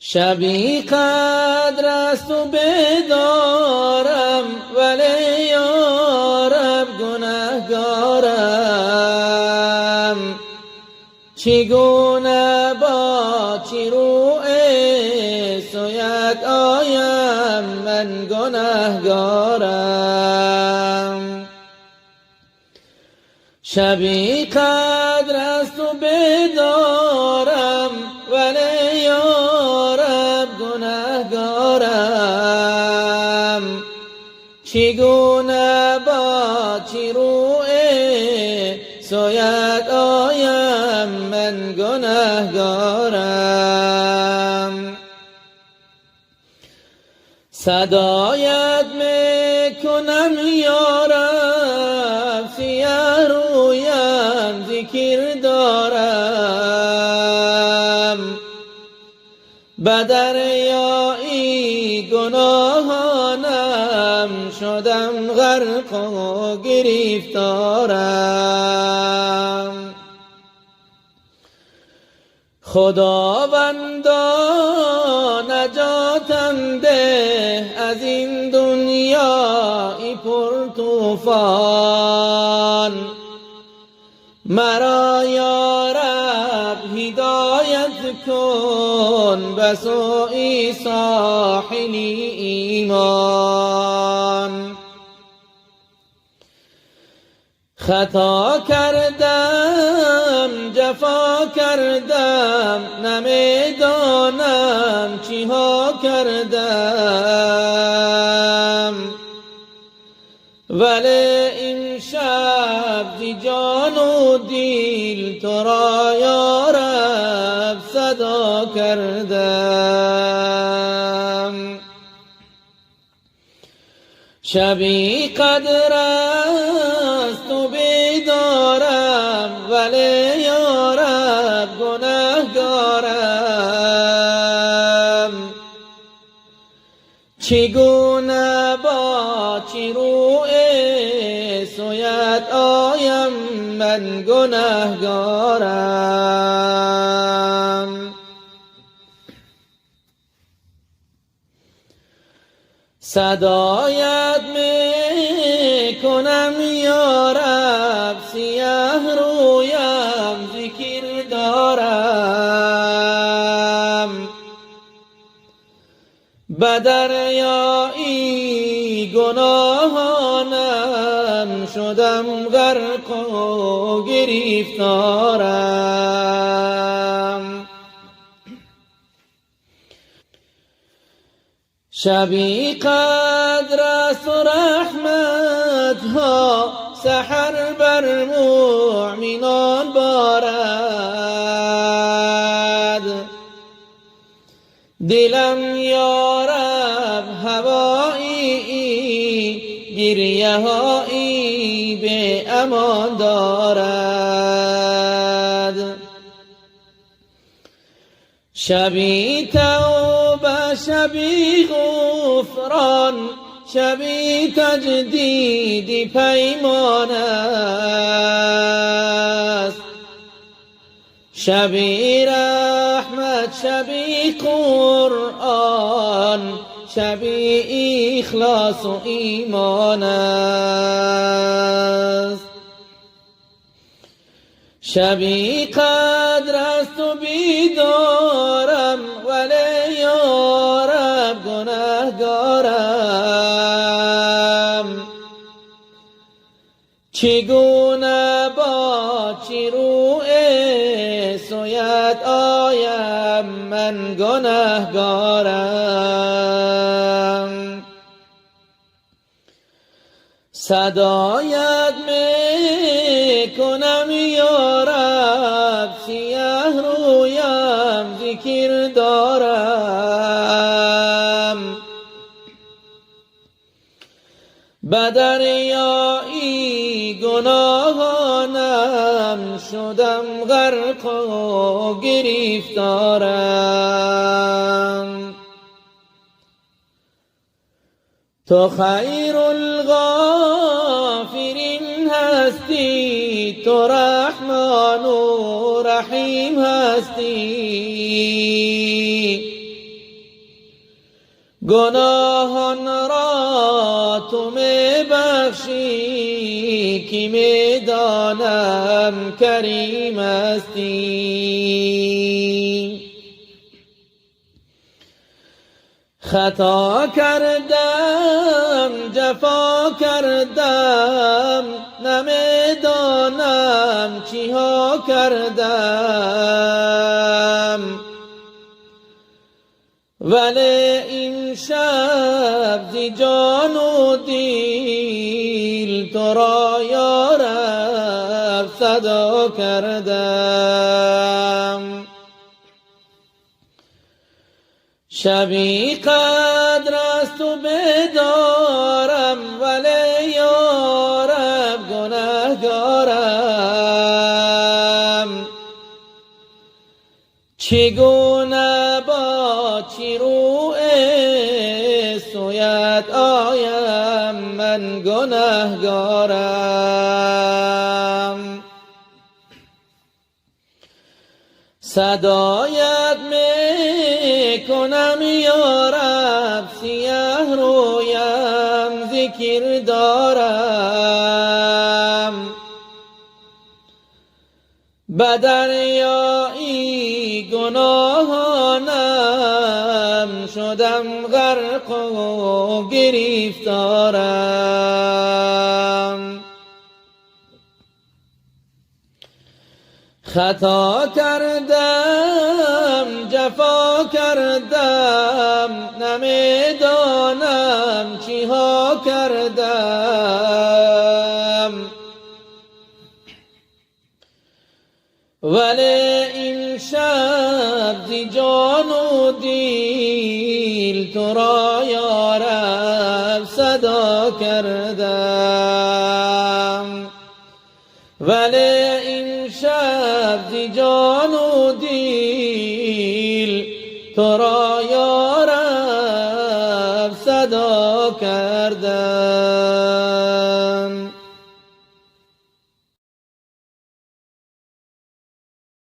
شبی قدر است و بدارم ولی یارب گنهگارم. چگونه با چی روی سویت آیم من گنهگارم. شبی قدر است و بدارم ولی یارب گنهگارم. چگونه با چی روی سویت آیم من گنهگارم. صدایت میکنم یارب سیه رویم ذکر دارم. به دریای گناهانم شدم غرق و گرفتارم. خداوندا نجاتم ده از این دنیای پر طوفان. مرا یا رب هدایت کن به سوی ساحل ایمان. خطا کردم جفا کردم نمیدانم چی ها کردم. ولی این شب زی جان و دل تو را یا رب صدا کردم. شبی قدر است و بیدارم ولی یا رب گنهگارم. چگونه با چی روی سویت آیم من گنهگارم. صدایت میکنم یا رب سیه رویم ذکر دارم. به دریای گناهانم شدم غرق و گرفتارم. شبی قدر است و رحمت ها سحر بر مؤمنان بارد. دلم یا رب هوایی گریه هایی به امان دارد. شبی توبه شبی غفران شبی تجدید پیمان است. شبی رحمت شبی قرآن شبی اخلاص و ایمان است. شبی قدر است و بیدارم ولی یا رب گنهگارم. چگونه با چی روی سویت آیم من گنهگارم. صدایت میکنم یا رب سیه رویم ذکر دارم. به دریای گناهانم شدم غرق و گرفتارم. تو خیر الغافرین هستی تو رحمان و رحیم هستی. گناهان را تو می بخشی که می دانم کریم هستی. خطا کردم جفا کردم نمی دانم چی ها کردم، ولی این شب ز جان و دل تو را یا رب صدا کردم. شبی قدر است و بدارم ولی یا رب گناهگارم، چگونه با چی روی سویت آیم من گناهگارم. صدایت می کنم یا رب سیه رویم ذکر دارم، به دریای گناهانم شدم غرق و گرفتارم. خطا کردم جفا کردم نمی دانم چی ها کردم، ولی این شب ز جان و دل تو را یا رب صدا کردم، ولی این شب ز جان و دل تو را یا رب صدا کردم.